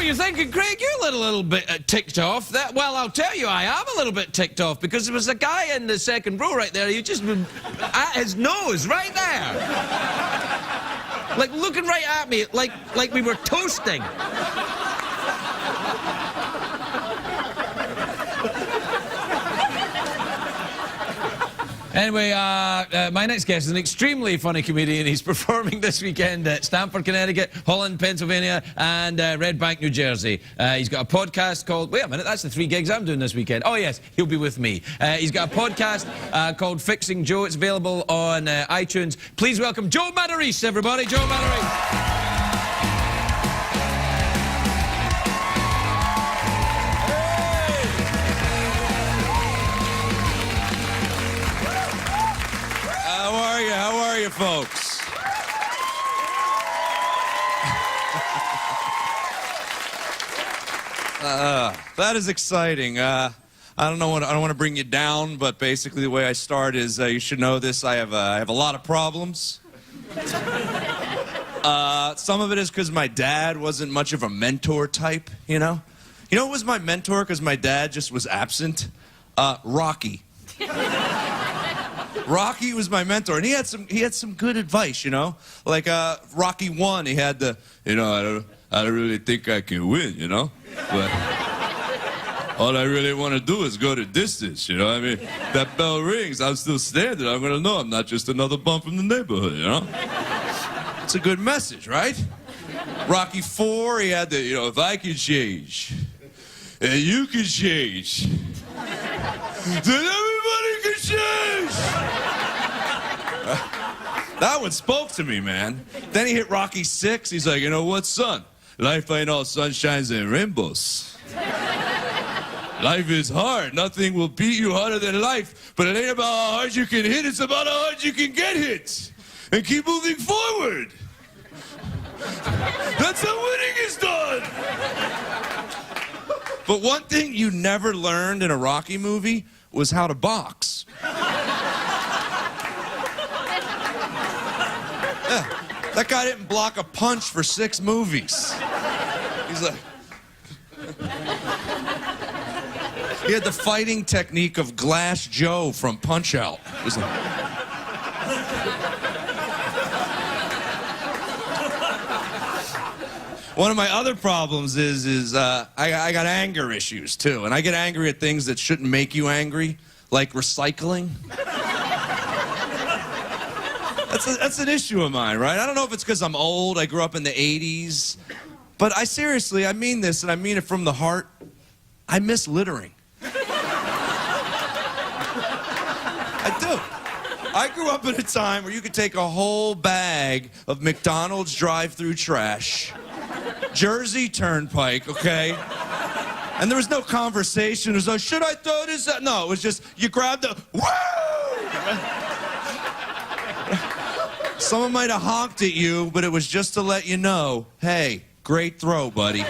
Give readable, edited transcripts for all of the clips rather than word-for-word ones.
you're thinking, Craig, you're a little bit ticked off. Well, I'll tell you, I am a little bit ticked off because there was a guy in the second row right there. You just at his nose, right there, like looking right at me, like we were toasting. Anyway, my next guest is an extremely funny comedian. He's performing this weekend at Stamford, Connecticut, Holland, Pennsylvania, and Red Bank, New Jersey. He's got a podcast called... Wait a minute, that's the 3 gigs I'm doing this weekend. Oh, yes, he'll be with me. He's got a podcast called Fixing Joe. It's available on iTunes. Please welcome Joe Matarese, everybody. Joe Matarese. How are you, folks? That is exciting. I don't want to bring you down, but basically the way I start is you should know this. I have a lot of problems. Some of it is because my dad wasn't much of a mentor type, you know? You know what was my mentor because my dad just was absent? Rocky. Rocky was my mentor, and he had some good advice, you know? Like, Rocky 1, he had the, I don't really think I can win, you know? But all I really want to do is go the distance, you know? I mean, that bell rings, I'm still standing, I'm gonna know I'm not just another bum from the neighborhood, you know? It's a good message, right? Rocky 4, he had the, if I can change, and you can change, then everybody can change! That one spoke to me, man. Then he hit Rocky 6. He's like, you know what, son? Life ain't all sunshines and rainbows. Life is hard. Nothing will beat you harder than life. But it ain't about how hard you can hit. It's about how hard you can get hit. And keep moving forward. That's how winning is done. But one thing you never learned in a Rocky movie was how to box. Yeah, that guy didn't block a punch for 6 movies. He's like... He had the fighting technique of Glass Joe from Punch-Out. He's like... One of my other problems is I got anger issues, too. And I get angry at things that shouldn't make you angry, like recycling. That's an issue of mine, right? I don't know if it's because I'm old, I grew up in the 80s, but I mean this, and I mean it from the heart. I miss littering. I do. I grew up in a time where you could take a whole bag of McDonald's drive-thru trash, Jersey Turnpike, okay? And there was no conversation. It was like, should I throw this out? No, it was just, you grab the, woo! Someone might have honked at you, but it was just to let you know, hey, great throw, buddy.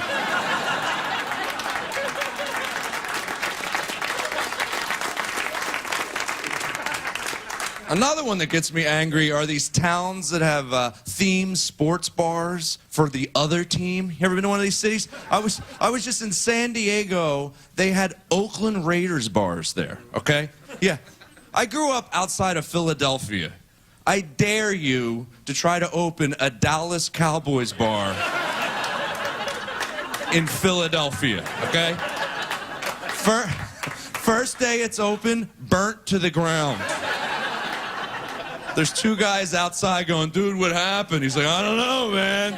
Another one that gets me angry are these towns that have themed sports bars for the other team. You ever been to one of these cities? I was just in San Diego. They had Oakland Raiders bars there, okay? Yeah. I grew up outside of Philadelphia. I dare you to try to open a Dallas Cowboys bar in Philadelphia, okay? First day it's open, burnt to the ground. There's 2 guys outside going, dude, what happened? He's like, I don't know, man.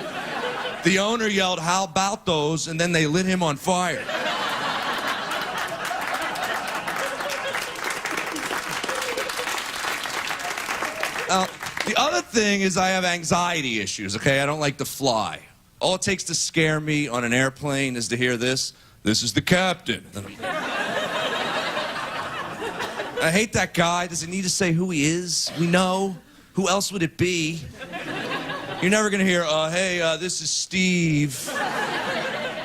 The owner yelled, how about those? And then they lit him on fire. The other thing is I have anxiety issues, okay? I don't like to fly. All it takes to scare me on an airplane is to hear this. This is the captain. I hate that guy. Does he need to say who he is? We know. Who else would it be? You're never going to hear, hey, this is Steve.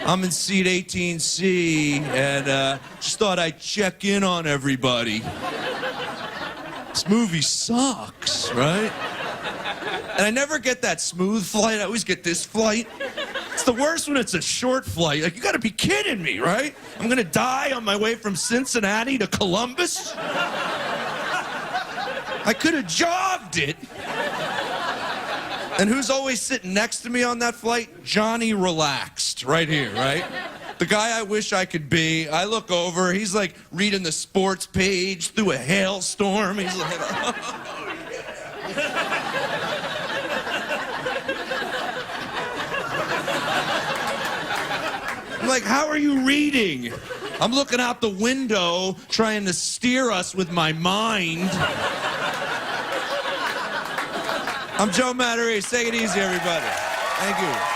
I'm in seat 18C, and just thought I'd check in on everybody. This movie sucks, right? And I never get that smooth flight. I always get this flight. It's the worst when it's a short flight. Like, you gotta be kidding me, right? I'm gonna die on my way from Cincinnati to Columbus? I could have jogged it. And who's always sitting next to me on that flight? Johnny Relaxed, right here, right? The guy I wish I could be. I look over, he's like reading the sports page through a hailstorm. He's like, oh, yeah. I'm like, how are you reading? I'm looking out the window trying to steer us with my mind. I'm Joe Matarese. Take it easy, everybody. Thank you.